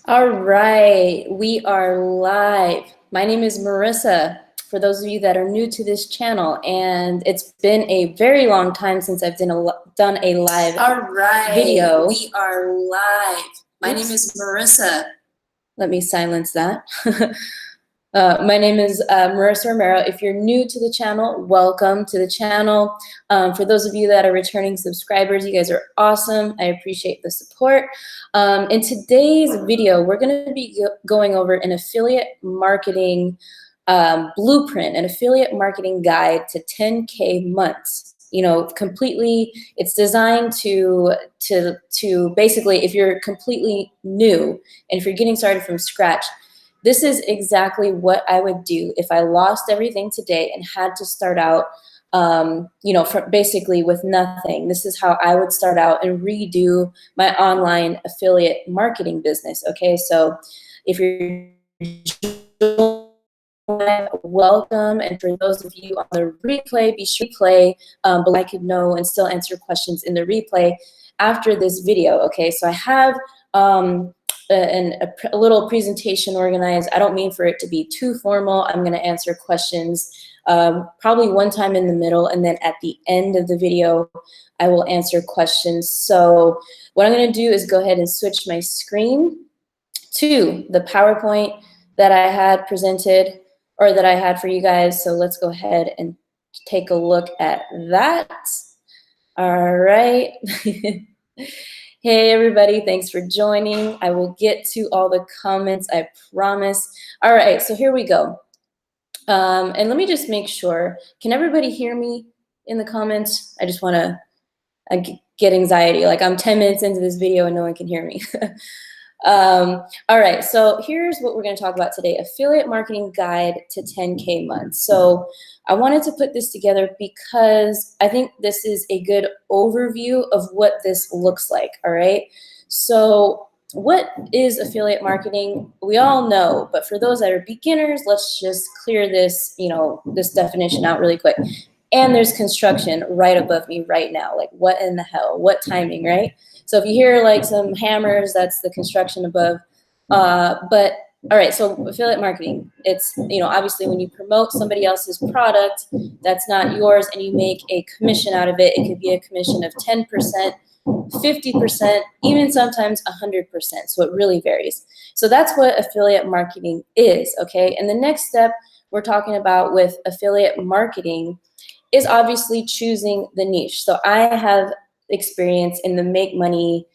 All right, we are live. My name is Marissa, for those of you that are new to this channel, and it's been a very long time since I've done a live video. We are live. My name is Marissa. Let me silence that. My name is Marissa Romero. If you're new to the channel, welcome to the channel. For those of you that are returning subscribers, you guys are awesome. I appreciate the support. In today's video, we're going to be going over an affiliate marketing blueprint, an affiliate marketing guide to 10K months. You know, completely, it's designed to basically, if you're completely new and if you're getting started from scratch, this is exactly what I would do if I lost everything today and had to start out, you know, basically with nothing. This is how I would start out and redo my online affiliate marketing business. Okay, so if you're welcome, and for those of you on the replay, be sure to play but I could know and still answer questions in the replay after this video. Okay, so I have a little presentation organized. I don't mean for it to be too formal. I'm going to answer questions probably one time in the middle, and then at the end of the video, I will answer questions. So what I'm going to do is go ahead and switch my screen to the PowerPoint that I had presented, or that I had for you guys. So let's go ahead and take a look at that. All right. Hey everybody, thanks for joining. I will get to all the comments, I promise. All right, so here we go. And let me just make sure, can everybody hear me in the comments? I just wanna get anxiety, like I'm 10 minutes into this video and no one can hear me. All right, so here's what we're gonna talk about today, affiliate marketing guide to 10K months. So I wanted to put this together because I think this is a good overview of what this looks like, all right? So what is affiliate marketing? We all know, but for those that are beginners, let's just clear this, you know, this definition out really quick. And there's construction right above me right now. Like, what in the hell? What timing, right? So if you hear like some hammers, that's the construction above. But all right, so affiliate marketing, it's, you know, obviously when you promote somebody else's product that's not yours and you make a commission out of it, it could be a commission of 10%, 50%, even sometimes 100%. So it really varies. So that's what affiliate marketing is, okay? And the next step we're talking about with affiliate marketing is obviously choosing the niche. So I have experience in the make money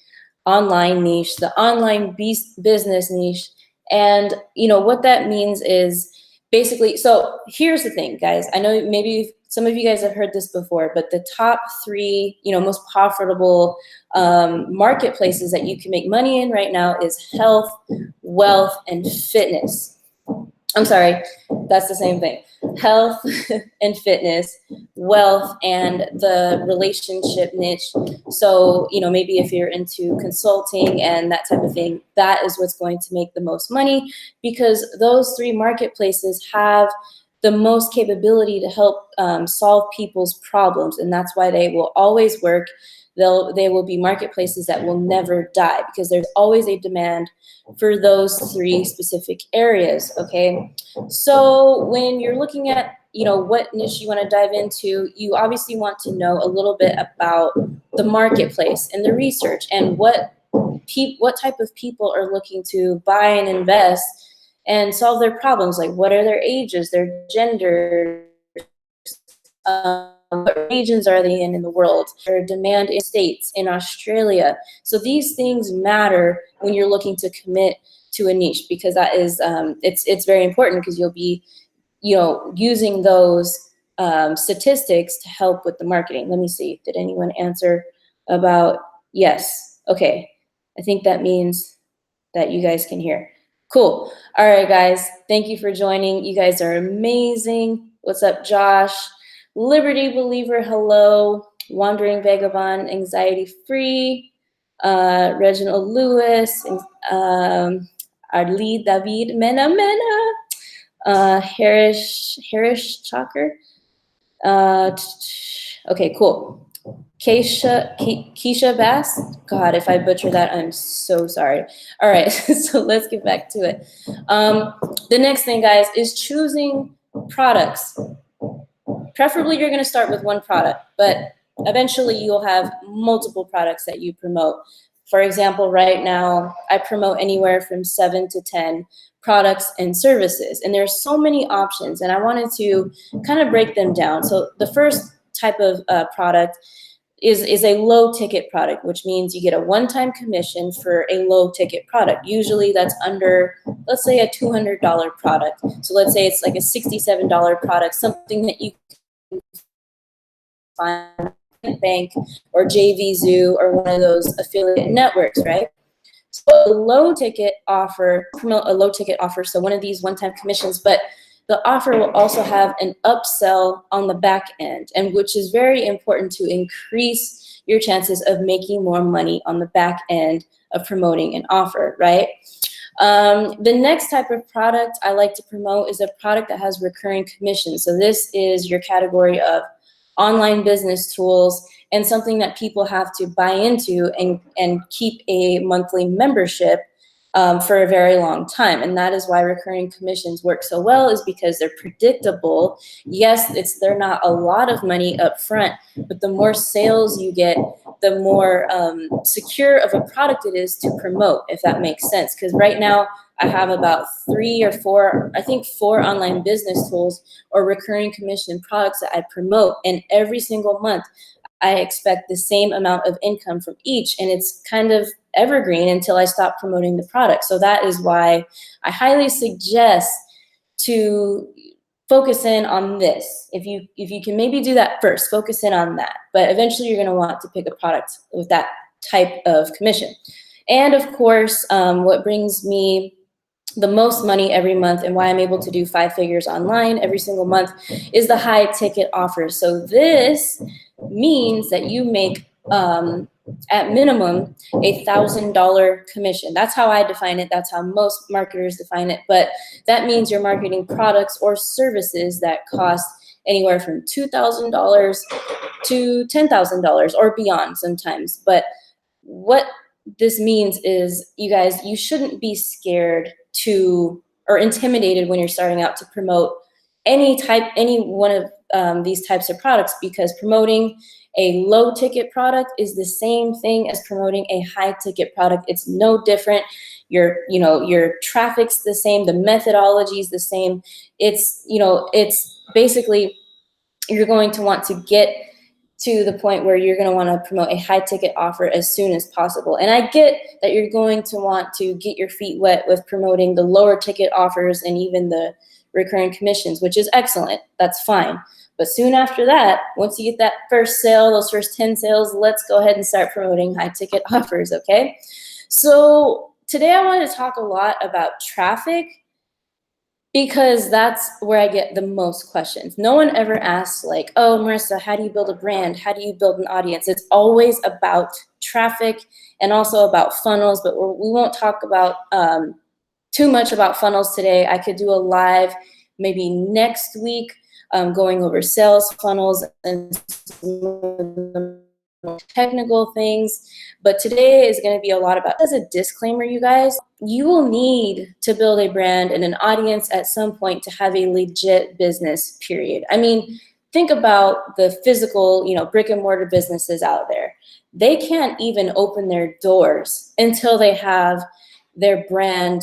online niche, the online business niche. And you know what that means is basically, so here's the thing, guys. I know maybe some of you guys have heard this before, but the top 3, you know, most profitable marketplaces that you can make money in right now is health, wealth, and fitness. I'm sorry, that's the same thing. Health and fitness, wealth, and the relationship niche. So, you know, maybe if you're into consulting and that type of thing, that is what's going to make the most money, because those 3 marketplaces have the most capability to help solve people's problems, and that's why they will always work. They will be marketplaces that will never die, because there's always a demand for those 3 specific areas, okay? So when you're looking at, you know, what niche you want to dive into, you obviously want to know a little bit about the marketplace and the research and what type of people are looking to buy and invest and solve their problems. Like, what are their ages, their gender, what regions are they in the world, their demand in states, in Australia. So these things matter when you're looking to commit to a niche, because that is, it's very important, because you'll be, you know, using those statistics to help with the marketing. Let me see, did anyone answer about yes? Okay, I think that means that you guys can hear. Cool. All right, guys, thank you for joining. You guys are amazing. What's up, Josh? Liberty Believer, hello. Wandering Vagabond, Anxiety Free, Reginald Lewis, Arlie David, Mena Mena, Harish Chalker. Okay, cool. Keisha Bass. God, if I butcher that, I'm so sorry. All right, so let's get back to it. The next thing, guys, is choosing products. Preferably, you're going to start with one product, but eventually you'll have multiple products that you promote. For example, right now, I promote anywhere from 7 to 10 products and services, and there's so many options, and I wanted to kind of break them down. So the first type of product is a low ticket product, which means you get a one-time commission for a low ticket product. Usually that's under, let's say, a $200 product. So let's say it's like a $67 product, something that you can find at bank or JVZoo or one of those affiliate networks, right? So a low ticket offer, promote a low ticket offer, so one of these one-time commissions, but the offer will also have an upsell on the back end, and which is very important to increase your chances of making more money on the back end of promoting an offer, right? The next type of product I like to promote is a product that has recurring commissions. So this is your category of online business tools and something that people have to buy into and keep a monthly membership for a very long time. And that is why recurring commissions work so well, is because they're predictable. Yes, they're not a lot of money up front, but the more sales you get, the more secure of a product it is to promote, if that makes sense. Because right now I have about 3 or 4, I think 4 online business tools or recurring commission products that I promote. And every single month, I expect the same amount of income from each, and it's kind of evergreen until I stop promoting the product. So that is why I highly suggest to focus in on this. If you can maybe do that first, focus in on that. But eventually you're going to want to pick a product with that type of commission. And of course, what brings me the most money every month and why I'm able to do 5 figures online every single month is the high ticket offers. So this means that you make at minimum $1,000 commission. That's how I define it. That's how most marketers define it. But that means you're marketing products or services that cost anywhere from $2,000 to $10,000 or beyond sometimes. But what this means is, you guys, you shouldn't be scared to or intimidated when you're starting out to promote any one of these types of products, because promoting a low ticket product is the same thing as promoting a high ticket product. It's no different. Your traffic's the same, the methodology is the same. It's basically, you're going to want to get to the point where you're going to want to promote a high ticket offer as soon as possible. And I get that you're going to want to get your feet wet with promoting the lower ticket offers and even the recurring commissions, which is excellent. That's fine. But soon after that, once you get that first sale, those first 10 sales, let's go ahead and start promoting high ticket offers, okay? So today I want to talk a lot about traffic, because that's where I get the most questions. No one ever asks like, oh, Marissa, how do you build a brand? How do you build an audience? It's always about traffic and also about funnels, but we won't talk about too much about funnels today. I could do a live maybe next week going over sales funnels and technical things, but today is going to be a lot about, as a disclaimer, you guys, you will need to build a brand and an audience at some point to have a legit business, period. I mean, think about the physical, brick and mortar businesses out there. They can't even open their doors until they have their brand,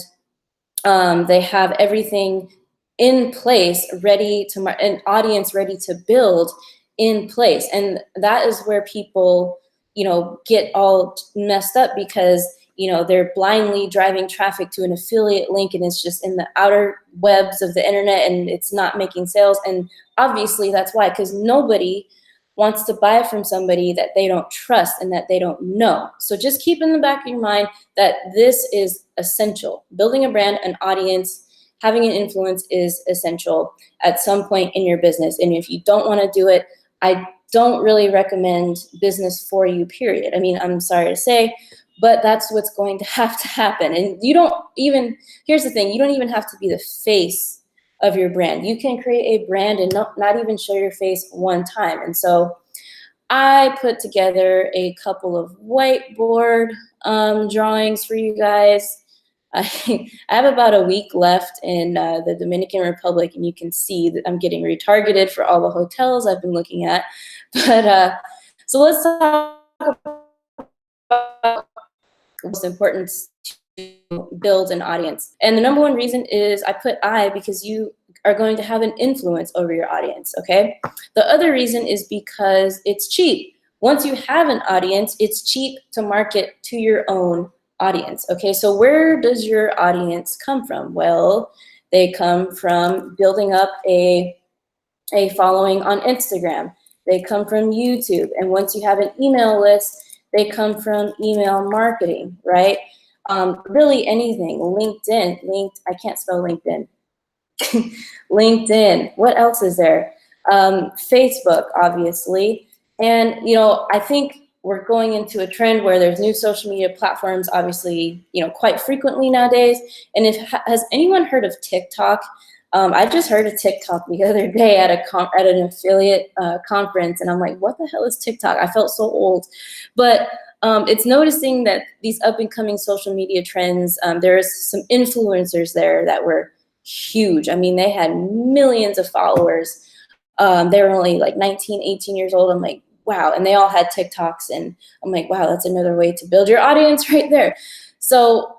they have everything in place, ready to, an audience ready to build in place. And that is where people, get all messed up, because, they're blindly driving traffic to an affiliate link and it's just in the outer webs of the internet and it's not making sales. And obviously that's why, because nobody wants to buy from somebody that they don't trust and that they don't know. So just keep in the back of your mind that this is essential. Building a brand, an audience, having an influence is essential at some point in your business. And if you don't want to do it, I don't really recommend business for you, period. I mean, I'm sorry to say, but that's what's going to have to happen. And here's the thing, you don't even have to be the face of your brand. You can create a brand and not even show your face one time. And so I put together a couple of whiteboard drawings for you guys. I have about a week left in the Dominican Republic, and you can see that I'm getting retargeted for all the hotels I've been looking at. But so let's talk about what's important to build an audience. And the number one reason is I put I because you are going to have an influence over your audience, okay? The other reason is because it's cheap. Once you have an audience, it's cheap to market to your own audience, okay? So where does your audience come from? Well, they come from building up a following on Instagram. They come from YouTube. And once you have an email list, they come from email marketing, right? Really anything, LinkedIn, I can't spell LinkedIn. LinkedIn, what else is there? Facebook, obviously. And, you know, I think we're going into a trend where there's new social media platforms, obviously, you know, quite frequently nowadays. And has anyone heard of TikTok? I just heard of TikTok the other day at an affiliate conference, and I'm like, what the hell is TikTok? I felt so old. But it's noticing that these up and coming social media trends, there's some influencers there that were huge. I mean, they had millions of followers. They were only like 19, 18 years old. I'm like, wow. And they all had TikToks. And I'm like, wow, that's another way to build your audience right there. So,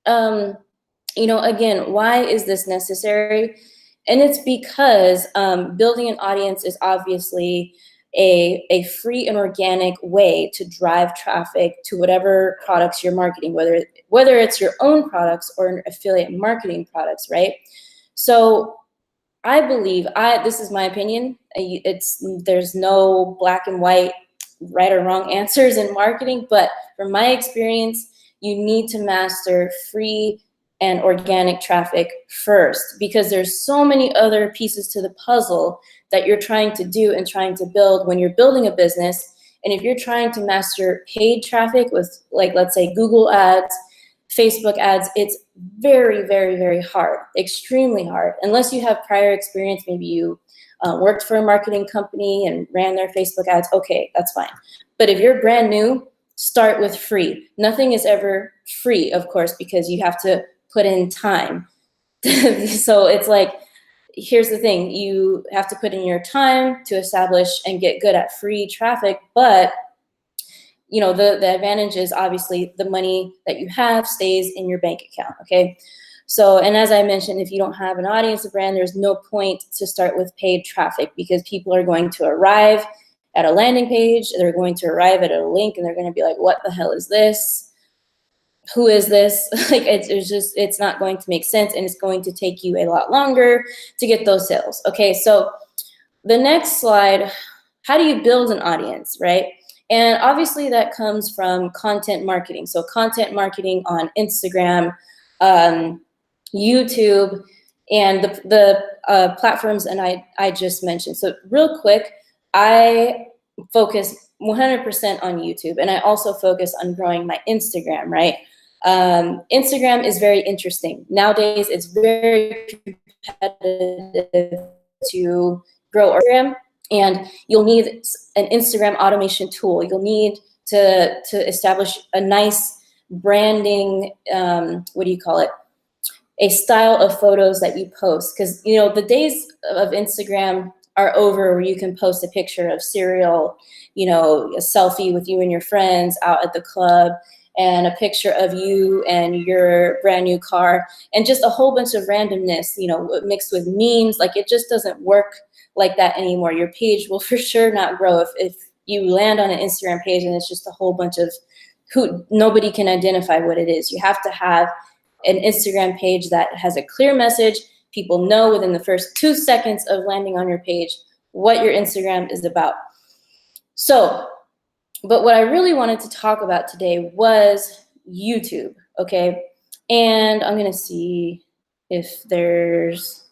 you know, again, why is this necessary? And it's because building an audience is obviously a free and organic way to drive traffic to whatever products you're marketing, whether it's your own products or affiliate marketing products, right? So I believe, this is my opinion, there's no black and white, right or wrong answers in marketing, but from my experience, you need to master free and organic traffic first, because there's so many other pieces to the puzzle that you're trying to do and trying to build when you're building a business. And if you're trying to master paid traffic with, like, let's say Google ads, Facebook ads, it's very, very, very hard, extremely hard, unless you have prior experience. Maybe you worked for a marketing company and ran their Facebook ads. Okay, that's fine. But if you're brand new, start with free. Nothing is ever free, of course, because you have to put in time. So it's like, here's the thing, you have to put in your time to establish and get good at free traffic, but you know, the advantage is obviously the money that you have stays in your bank account, okay? So, and as I mentioned, if you don't have an audience of brand, there's no point to start with paid traffic, because people are going to arrive at a landing page, they're going to arrive at a link, and they're going to be like, what the hell is this? Who is this? Like, it's not going to make sense, and it's going to take you a lot longer to get those sales. Okay, so the next slide, how do you build an audience, right? And obviously that comes from content marketing. So content marketing on Instagram, YouTube, and the platforms and I just mentioned. So real quick, I focus 100% on YouTube, and I also focus on growing my Instagram, right? Instagram is very interesting. Nowadays, it's very competitive to grow Instagram, and you'll need an Instagram automation tool. You'll need to establish a nice branding, what do you call it? A style of photos that you post. Because, you know, the days of Instagram are over where you can post a picture of cereal, you know, a selfie with you and your friends out at the club, and a picture of you and your brand new car, and just a whole bunch of randomness, you know, mixed with memes. Like, it just doesn't work like that anymore. Your page will for sure not grow if you land on an Instagram page and it's just a whole bunch of nobody can identify what it is. You have to have an Instagram page that has a clear message. People know within the first 2 seconds of landing on your page what your Instagram is about. So, but what I really wanted to talk about today was YouTube, okay? And I'm gonna see if there's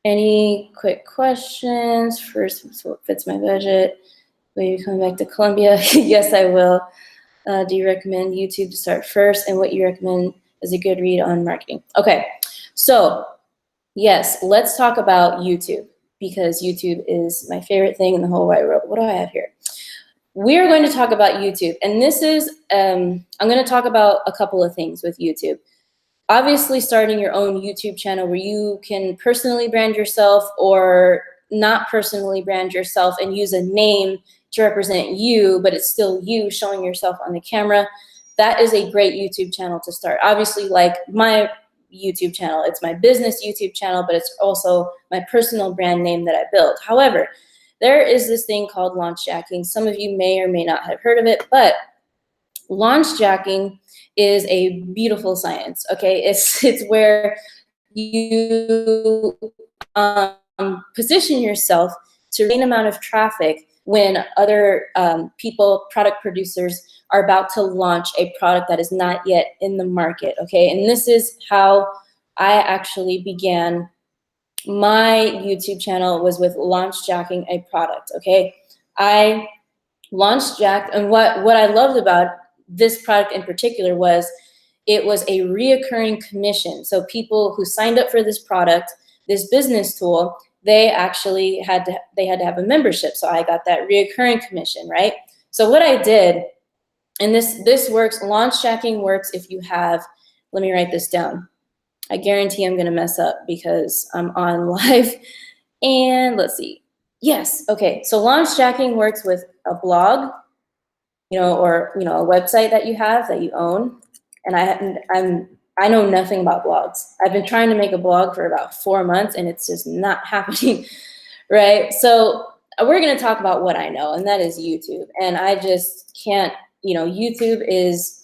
any quick questions. First, so it fits my budget. Will you come back to Columbia? Yes, I will. Do you recommend YouTube to start first, and what you recommend is a good read on marketing? Okay, so yes, let's talk about YouTube, because YouTube is my favorite thing in the whole wide world. What do I have here? we are going to talk about YouTube. And this is, I'm going to talk about a couple of things with YouTube. Obviously, starting your own YouTube channel where you can personally brand yourself or not personally brand yourself and use a name to represent you, but it's still you showing yourself on the camera. That is a great YouTube channel to start. Obviously, like my YouTube channel, it's my business YouTube channel, but it's also my personal brand name that I built. However, there is this thing called launch jacking. Some of you may or may not have heard of it, but launch jacking is a beautiful science, okay? It's where you position yourself to gain amount of traffic when other people, product producers, are about to launch a product that is not yet in the market, okay? And this is how I actually began my YouTube channel, was with launch jacking a product, okay? I launch jacked, and what I loved about this product in particular was it was a reoccurring commission. So people who signed up for this product, this business tool, they actually had to have a membership. So I got that reoccurring commission, right? So what I did, and this works, launch jacking works if you have, let me write this down. I guarantee I'm gonna mess up because I'm on live. And let's see. Yes, okay. So launch jacking works with a blog, or a website that you have that you own. And I know nothing about blogs. I've been trying to make a blog for about 4 months and it's just not happening, right? So we're gonna talk about what I know, and that is YouTube. And I just can't, YouTube is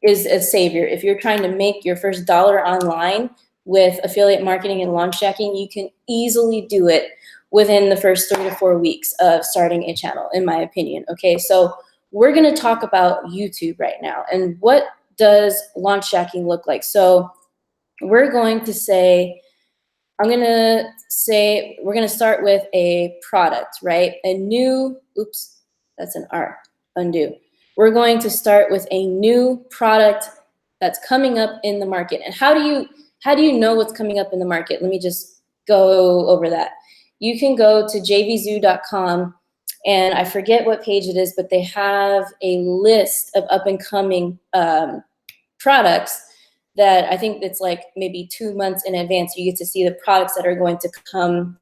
a savior. If you're trying to make your first dollar online with affiliate marketing and launch jacking, you can easily do it within the first 3 to 4 weeks of starting a channel, in my opinion, okay? So we're gonna talk about YouTube right now. And what does launch jacking look like? So we're going to say, we're gonna start with a product, right? A new, oops, that's an R, undo. We're going to start with a new product that's coming up in the market. And how do you know what's coming up in the market? Let me just go over that. You can go to jvzoo.com, and I forget what page it is, but they have a list of up and coming products that I think it's like maybe 2 months in advance. You get to see the products that are going to come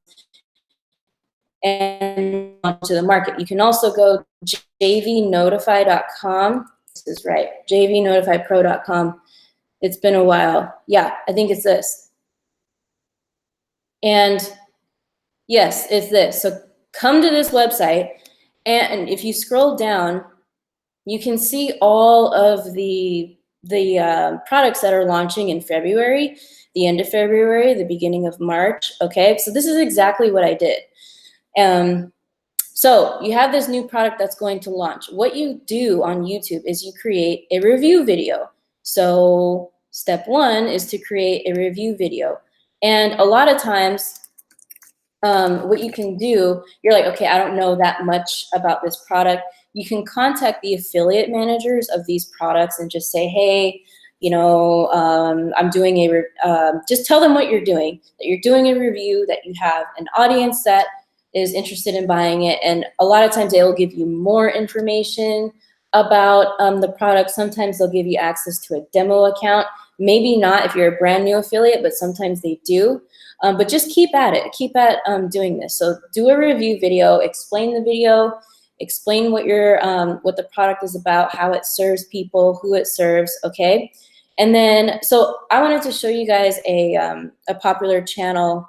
and onto the market. You can also go to jvnotify.com. This is right, jvnotifypro.com. It's been a while. Yeah, I think it's this. And yes, it's this. So come to this website, and if you scroll down, you can see all of the products that are launching in February, the end of February, the beginning of March, okay? So this is exactly what I did. So you have this new product that's going to launch. What you do on YouTube is you create a review video. So step 1 is to create a review video. And a lot of times, what you can do, you're like, okay, I don't know that much about this product. You can contact the affiliate managers of these products and just say, hey, I'm doing just tell them what you're doing, that you're doing a review, that you have an audience that is interested in buying it. And a lot of times they will give you more information about the product. Sometimes they'll give you access to a demo account. Maybe not if you're a brand new affiliate, but sometimes they do. But just keep at it. Keep at doing this. So do a review video, explain the video, explain what the product is about, how it serves people, who it serves, okay? And then, so I wanted to show you guys a popular channel,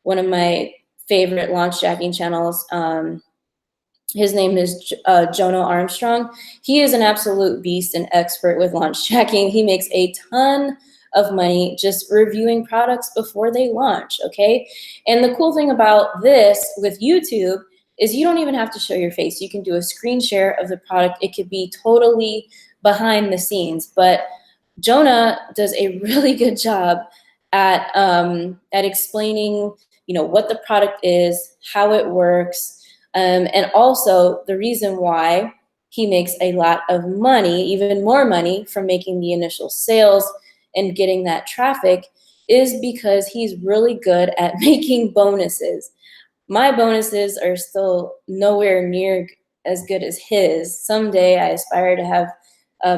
one of my favorite launch jacking channels. His name is Jonah Armstrong. He is an absolute beast and expert with launch jacking. He makes a ton of money just reviewing products before they launch, okay? And the cool thing about this with YouTube is you don't even have to show your face. You can do a screen share of the product. It could be totally behind the scenes, but Jonah does a really good job at explaining, what the product is, how it works, and also the reason why he makes a lot of money, even more money from making the initial sales and getting that traffic, is because he's really good at making bonuses. My bonuses are still nowhere near as good as his. Someday I aspire to have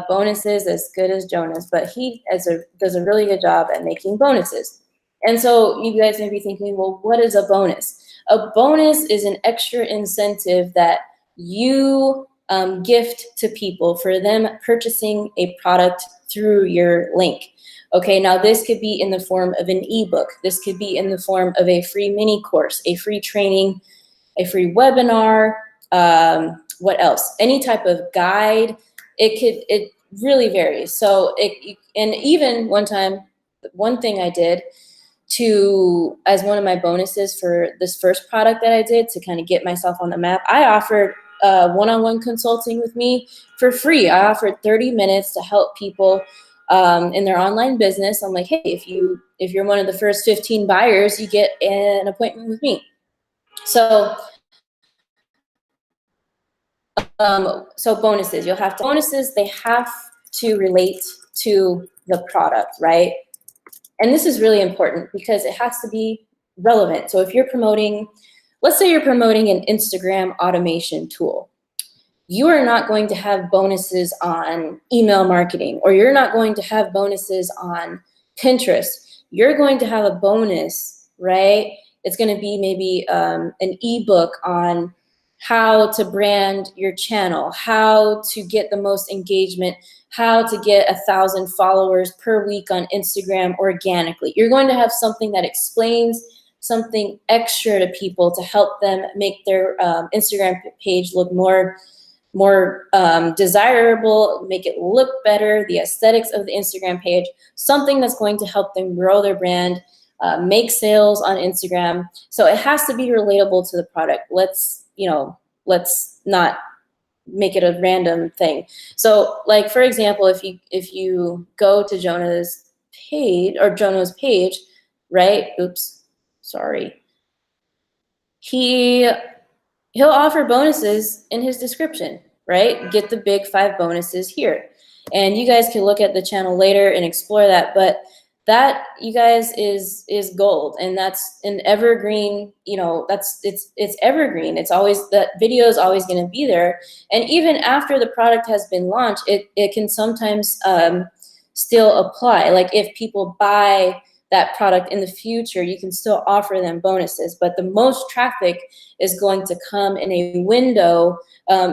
bonuses as good as Jonas, but he does a really good job at making bonuses. And so you guys may be thinking, well, what is a bonus? A bonus is an extra incentive that you gift to people for them purchasing a product through your link. Okay, now this could be in the form of an ebook. This could be in the form of a free mini course, a free training, a free webinar, what else? Any type of guide. It really varies. So and even one time, one thing I did as one of my bonuses for this first product that I did to kind of get myself on the map, I offered one-on-one consulting with me for free. I offered 30 minutes to help people in their online business. I'm like, hey, if you're one of the first 15 buyers, you get an appointment with me. So bonuses, bonuses, they have to relate to the product, right? And this is really important because it has to be relevant. So if you're promoting, let's say you're promoting an Instagram automation tool, you are not going to have bonuses on email marketing, or you're not going to have bonuses on Pinterest. You're going to have a bonus, right? It's going to be maybe an ebook on how to brand your channel, how to get the most engagement, how to get 1,000 followers per week on Instagram organically. You're going to have something that explains something extra to people to help them make their Instagram page look more desirable, make it look better, the aesthetics of the Instagram page, something that's going to help them grow their brand, make sales on Instagram. So it has to be relatable to the product. Let's not make it a random thing. So like, for example, if you go to Jonah's page, right? Oops, sorry. He'll offer bonuses in his description, right? Get the big 5 bonuses here. And you guys can look at the channel later and explore that, but that, you guys, is gold, and that's an evergreen, it's evergreen. It's always, that video is always going to be there. And even after the product has been launched, it can sometimes still apply. Like if people buy that product in the future, you can still offer them bonuses, but the most traffic is going to come in a window,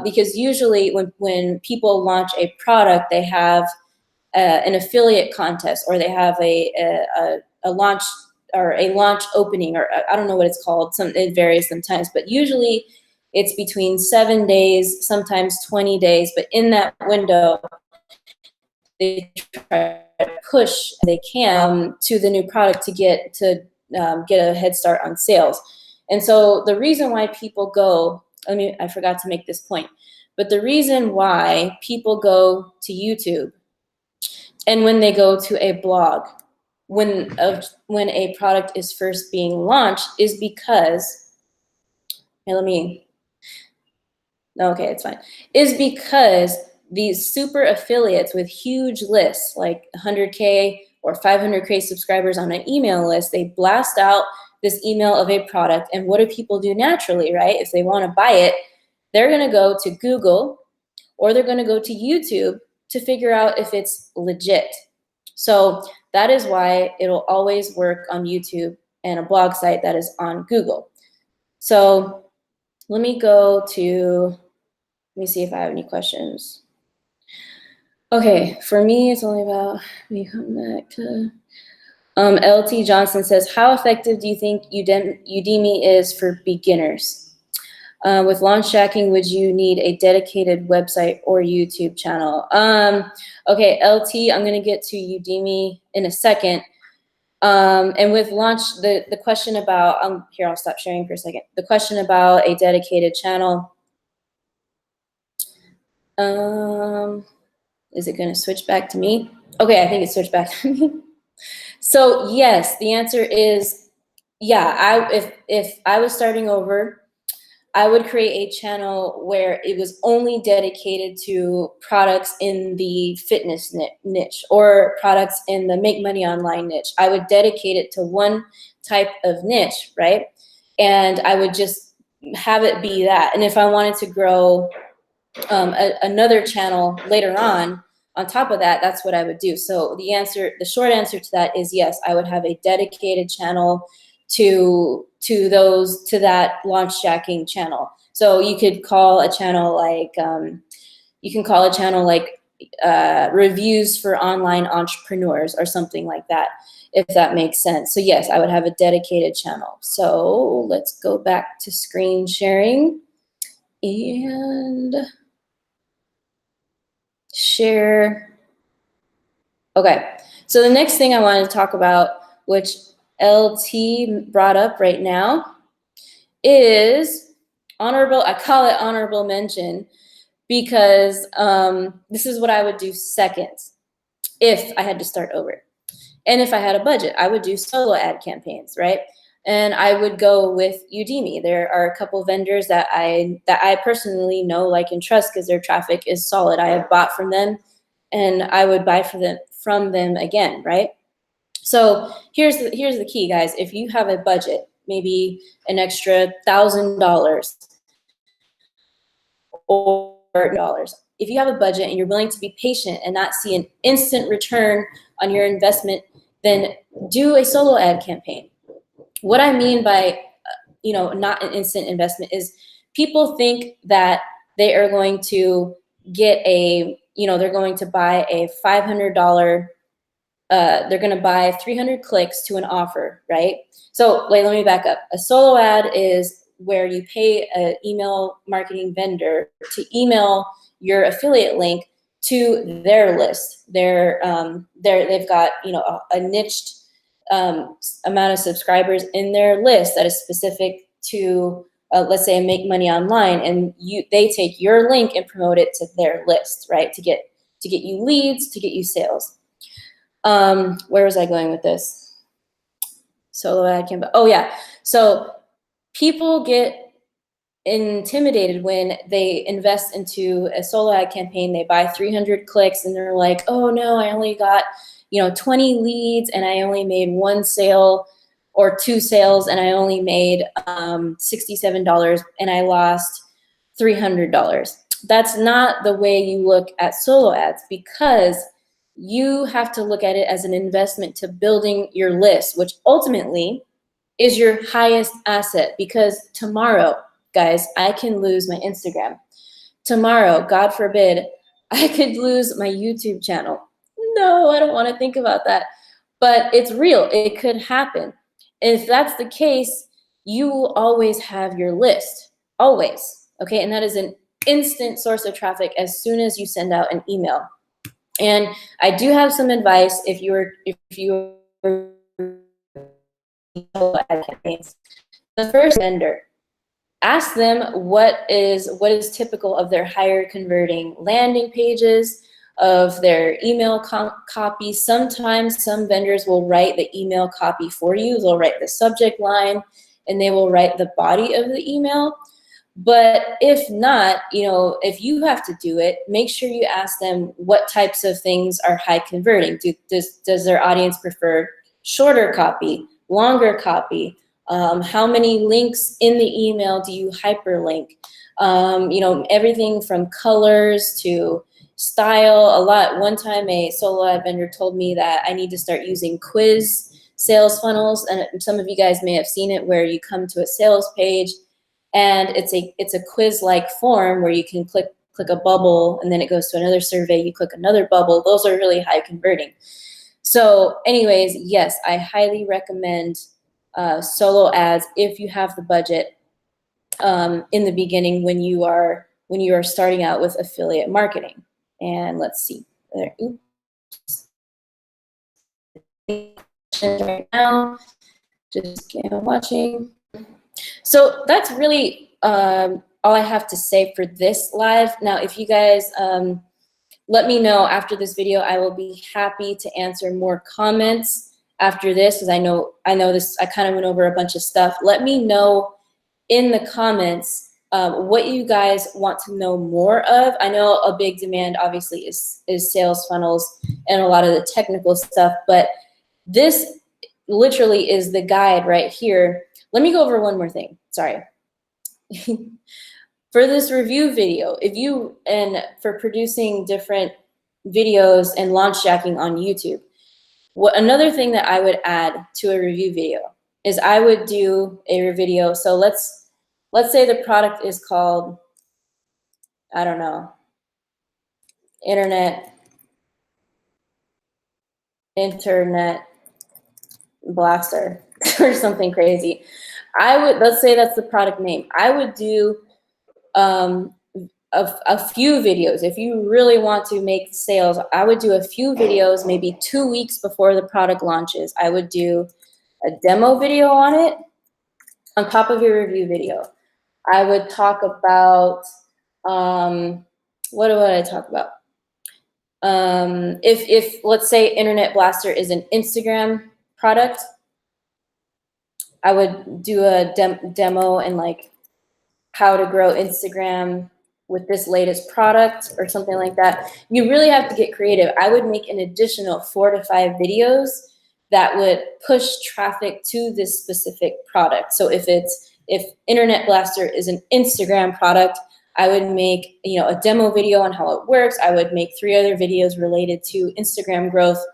because usually when people launch a product, they have an affiliate contest, or they have a launch, or a launch opening, or I don't know what it's called. It varies sometimes, but usually it's between 7 days, sometimes 20 days. But in that window, they try to push they can to the new product to get a head start on sales. And so the reason why people go, I forgot to make this point, but the reason why people go to YouTube, and when they go to a blog, when a product is first being launched, is because, it's fine, is because these super affiliates with huge lists, like 100K or 500K subscribers on an email list, they blast out this email of a product. And what do people do naturally, right? If they want to buy it, they're going to go to Google, or they're going to go to YouTube to figure out if it's legit. So that is why it'll always work on YouTube and a blog site that is on Google. So let me see if I have any questions. Okay, for me, it's only about, let me come back to, LT Johnson says, how effective do you think Udemy is for beginners? With launch tracking, would you need a dedicated website or YouTube channel? Okay, LT, I'm gonna get to Udemy in a second. And with launch, the question about, here, I'll stop sharing for a second. The question about a dedicated channel, is it gonna switch back to me? Okay, I think it switched back to me. So yes, the answer is, yeah, if I was starting over, I would create a channel where it was only dedicated to products in the fitness niche, or products in the make money online niche. I would dedicate it to one type of niche, right? And I would just have it be that. And if I wanted to grow another channel later on top of that, that's what I would do. So the short answer to that is yes, I would have a dedicated channel to that launch jacking channel. So you could call a channel like, reviews for online entrepreneurs or something like that, if that makes sense. So yes, I would have a dedicated channel. So let's go back to screen sharing and share. Okay, so the next thing I wanted to talk about, which LT brought up right now, is I call it honorable mention, because this is what I would do second if I had to start over. And if I had a budget, I would do solo ad campaigns, right? And I would go with Udemy. There are a couple vendors that I personally know, like, and trust, because their traffic is solid. I have bought from them, and I would buy from them again, right? So here's the key, guys. If you have a budget, maybe an extra $1,000 or dollars. If you have a budget and you're willing to be patient and not see an instant return on your investment, then do a solo ad campaign. What I mean by, not an instant investment is people think that they are going to get they're going to buy a $500, they're going to buy 300 clicks to an offer, right? So let me back up. A solo ad is where you pay an email marketing vendor to email your affiliate link to their list. They've got a niched amount of subscribers in their list that is specific to let's say Make Money Online, and they take your link and promote it to their list, right? To get you leads, to get you sales. Where was I going with this? Solo ad campaign. Oh yeah. So people get intimidated when they invest into a solo ad campaign. They buy 300 clicks and they're like, oh no, I only got 20 leads and I only made 1 sale or 2 sales and I only made $67 and I lost $300. That's not the way you look at solo ads, because you have to look at it as an investment to building your list, which ultimately is your highest asset. Because tomorrow, guys, I can lose my Instagram. Tomorrow, God forbid, I could lose my YouTube channel. No, I don't want to think about that. But it's real. It could happen. If that's the case, you will always have your list. Always. Okay? And that is an instant source of traffic as soon as you send out an email. And I do have some advice if you're campaigns. The first vendor, ask them what is typical of their higher converting landing pages, of their email copy. Sometimes some vendors will write the email copy for you. They'll write the subject line and they will write the body of the email. But if not, if you have to do it, make sure you ask them what types of things are high converting. Does their audience prefer shorter copy, longer copy? How many links in the email do you hyperlink? Everything from colors to style. One time a solo ad vendor told me that I need to start using quiz sales funnels. And some of you guys may have seen it, where you come to a sales page and it's a quiz-like form where you can click a bubble and then it goes to another survey. You click another bubble. Those are really high converting. So anyways, yes, I highly recommend solo ads if you have the budget in the beginning when you are starting out with affiliate marketing. And let's see. Oops. Right now, just watching. So that's really all I have to say for this live. Now, if you guys let me know after this video, I will be happy to answer more comments after this, because I know this, I kind of went over a bunch of stuff. Let me know in the comments what you guys want to know more of. I know a big demand obviously is sales funnels and a lot of the technical stuff, but this literally is the guide right here. Let me go over one more thing. Sorry. For this review video, for producing different videos and launch jacking on YouTube, another thing that I would add to a review video is I would do a video. So let's say the product is called, I don't know, Internet Blaster or something crazy. Let's say that's the product name. I would do a few videos. If you really want to make sales, I would do a few videos, maybe 2 weeks before the product launches. I would do a demo video on it on top of your review video. I would talk about, what would I talk about? If let's say Internet Blaster is an Instagram product, I would do a demo and like how to grow Instagram with this latest product or something like that. You really have to get creative. I would make an additional 4 to 5 videos that would push traffic to this specific product. So if Internet Blaster is an Instagram product, I would make, you know, a demo video on how it works. I would make 3 other videos related to Instagram growth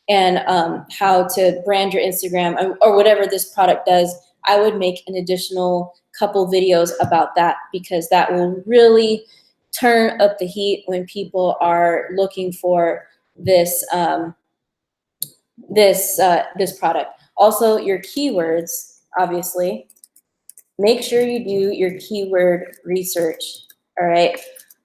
and how to brand your Instagram or whatever this product does. I would make an additional couple videos about that, because that will really turn up the heat when people are looking for this this product. Also, your keywords, obviously. Make sure you do your keyword research. All right.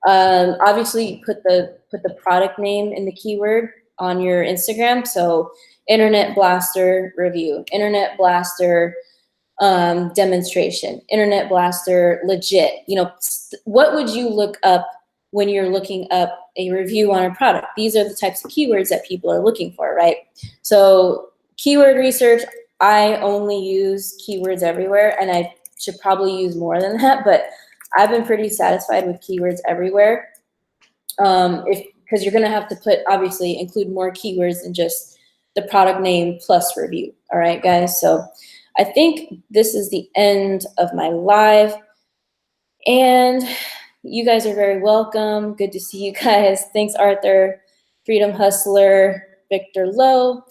Obviously, put the product name in the keyword on your Instagram. So, Internet Blaster review, Internet Blaster demonstration, Internet Blaster legit. You know, what would you look up when you're looking up a review on a product? These are the types of keywords that people are looking for, right? So keyword research, I only use Keywords Everywhere, and I should probably use more than that, but I've been pretty satisfied with Keywords Everywhere. Because you're gonna have to obviously include more keywords than just the product name plus review. All right, guys, so I think this is the end of my live, and you guys are very welcome. Good to see you guys. Thanks, Arthur, Freedom Hustler, Victor Lowe.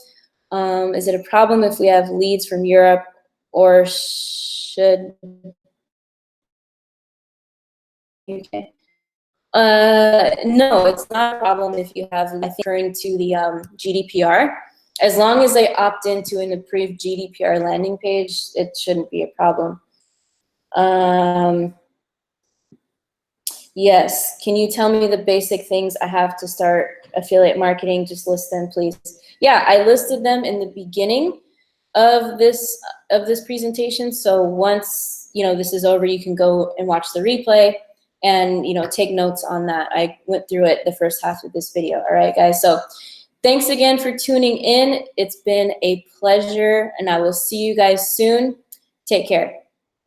Is it a problem if we have leads from Europe, or should UK? No, it's not a problem if you have, I think, referring to the GDPR. As long as they opt into an approved GDPR landing page, it shouldn't be a problem. Yes, can you tell me the basic things I have to start affiliate marketing? Just list them, please. Yeah, I listed them in the beginning of this presentation. So once, you know, this is over, you can go and watch the replay and, you know, take notes on that. I went through it the first half of this video. All right, guys. So thanks again for tuning in. It's been a pleasure, and I will see you guys soon. Take care.